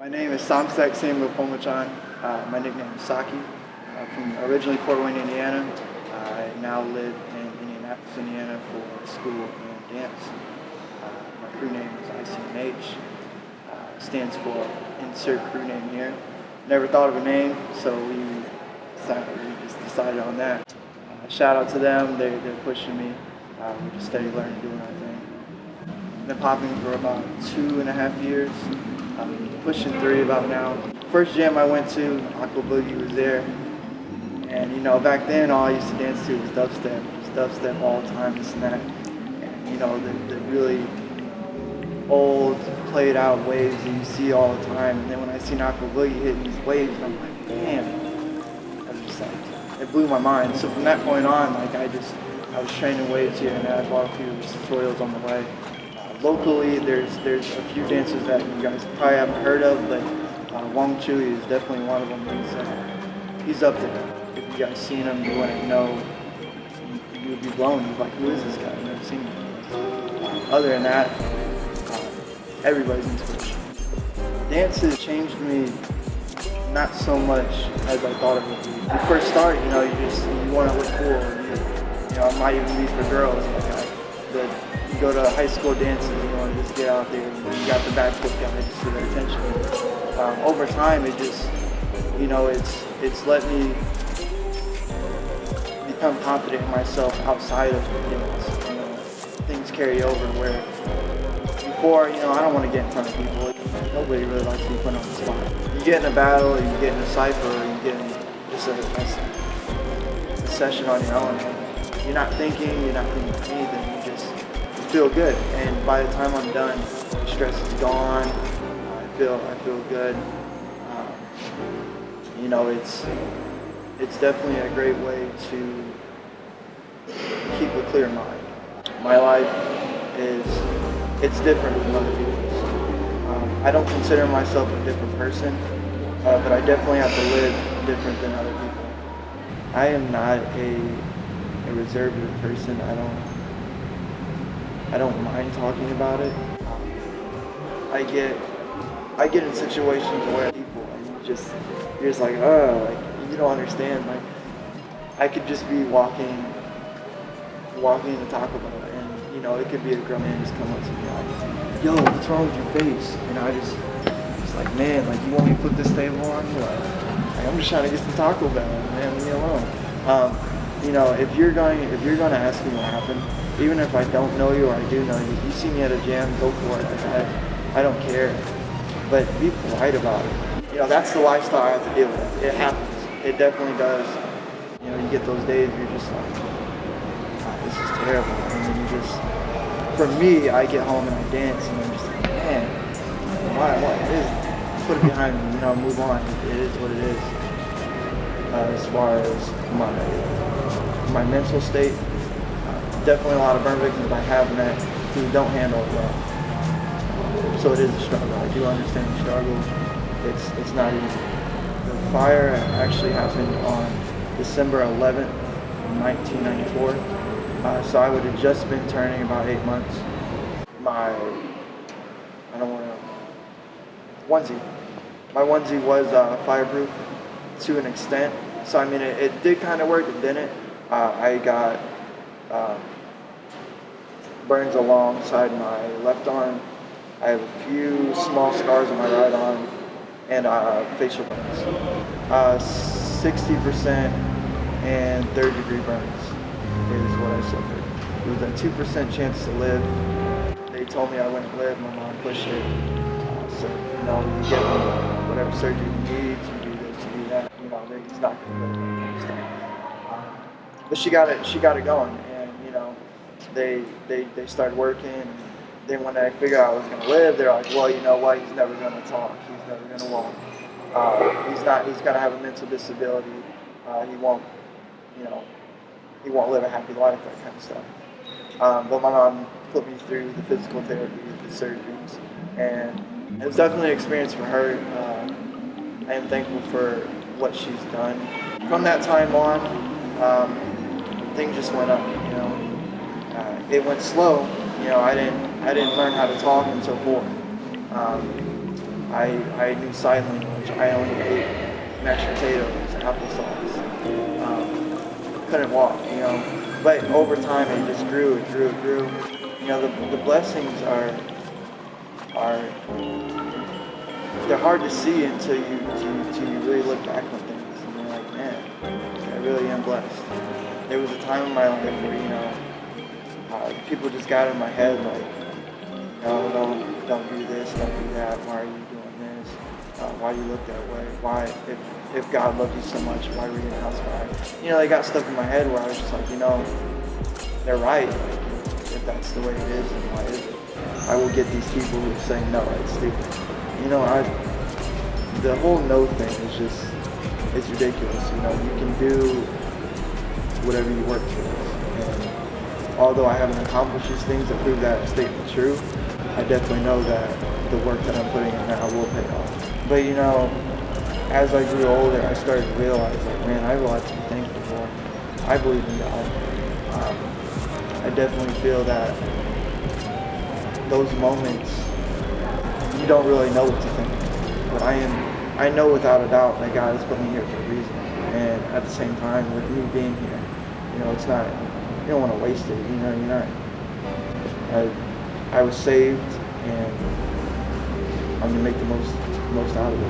My name is Samsek Samuel Pomachan. My nickname is Sockie. From originally Fort Wayne, Indiana. I now live in Indianapolis, Indiana for school and dance. My crew name is ICNH. Stands for insert crew name here. Never thought of a name, so we just decided on that. Shout out to them, they're pushing me. We're just steady learning, doing our thing. Been popping for about 2.5 years. Pushing 3 about now. First jam I went to, Aqua Boogie was there. And you know, back then all I used to dance to was dubstep. Just dubstep all the time, this and that. And you know, the really old, played out waves that you see all the time. And then when I seen Aqua Boogie hitting these waves, I'm like, damn. I was just like, it blew my mind. So from that point on, like I was training waves here, and I bought a few tutorials on the way. Locally, there's a few dancers that you guys probably haven't heard of, but Wong Chui is definitely one of them. He's up there. If you guys seen him, you wouldn't know. You would be blown. You'd be like, who is this guy? I've never seen him. Other than that, everybody's inspiration. Dance has changed me not so much as I thought it would be. When you first start, you know, you want to look cool. You know, it might even be for girls. You go to high school dances, you want to just get out there, you got the backflip guy just for their attention. Over time, it just, you know, it's let me become confident in myself outside of dance. You know, things carry over where before, you know, I don't want to get in front of people. Nobody really likes to be put on the spot. You get in a battle, you get in a cypher, or you get in just a session on your own. You're not thinking of anything, you just feel good, and by the time I'm done, the stress is gone. I feel good. You know, it's definitely a great way to keep a clear mind. My life it's different from other people's. I don't consider myself a different person, but I definitely have to live different than other people. I am not a reserved person. I don't mind talking about it. I get in situations where people, and you're just like, oh, like you don't understand. Like I could just be walking to Taco Bell, and you know, it could be a girl man just come up to me like, yo, what's wrong with your face? And I just like, man, like you want me to put this table on? Like I'm just trying to get some Taco Bell, man, leave me alone. You know, if you're going to ask me what happened, even if I don't know you or I do know you, if you see me at a jam, go for it. I don't care. But be polite about it. You know, that's the lifestyle I have to deal with. It happens. It definitely does. You know, you get those days where you're just like, God, this is terrible. And then you just, for me, I get home and I dance and I'm just like, man, why it is? Put it behind me, you know, move on. It is what it is. As far as my mental state, definitely a lot of burn victims I have met who don't handle it well. So it is a struggle. I do understand the struggle. It's not easy. The fire actually happened on December 11th, 1994. So I would have just been turning about 8 months. My onesie was fireproof to an extent. So I mean, it did kind of work, it didn't. I got burns alongside my left arm. I have a few small scars on my right arm and facial burns. 60% and 3rd-degree burns is what I suffered. It was a 2% chance to live. They told me I wouldn't live. My mom pushed it. So you know, you get whatever surgery you need, you do this, you do that. You know, it's not going to live. But she got it going, and you know, they started working. And then when I figured out I was going to live, they're like, well, you know what? He's never going to talk. He's never going to walk. He's going to have a mental disability. He won't live a happy life, that kind of stuff. But my mom put me through the physical therapy, the surgeries, and it was definitely an experience for her. I am thankful for what she's done. From that time on, things just went up, you know. It went slow, you know. I didn't learn how to talk until 4. I knew sign language. I only ate mashed potatoes, applesauce. Couldn't walk, you know. But over time, it just grew. It grew. It grew. You know, the blessings are they're hard to see until you really look back on things and you're like, man, I really am blessed. There was a time in my life where, you know, people just got in my head like, no, don't do this, don't do that. Why are you doing this? Why do you look that way? Why, if God loved you so much, why were you in the house fire? You know, they got stuff in my head where I was just like, you know, they're right. Like, if that's the way it is, then why is it? I will get these people who say no, it's stupid. You know, the whole no thing is just, it's ridiculous. You know, you can do whatever you work towards. And although I haven't accomplished these things that prove that statement true, I definitely know that the work that I'm putting in now will pay off. But you know, as I grew older, I started to realize, like, man, I have a lot to be thankful for. I believe in God. I definitely feel that those moments, you don't really know what to think. But I know without a doubt that God has put me here for a reason. And at the same time, with me being here, you know, it's not, you don't want to waste it. You know, you're not. I was saved, and I'm gonna make the most out of it.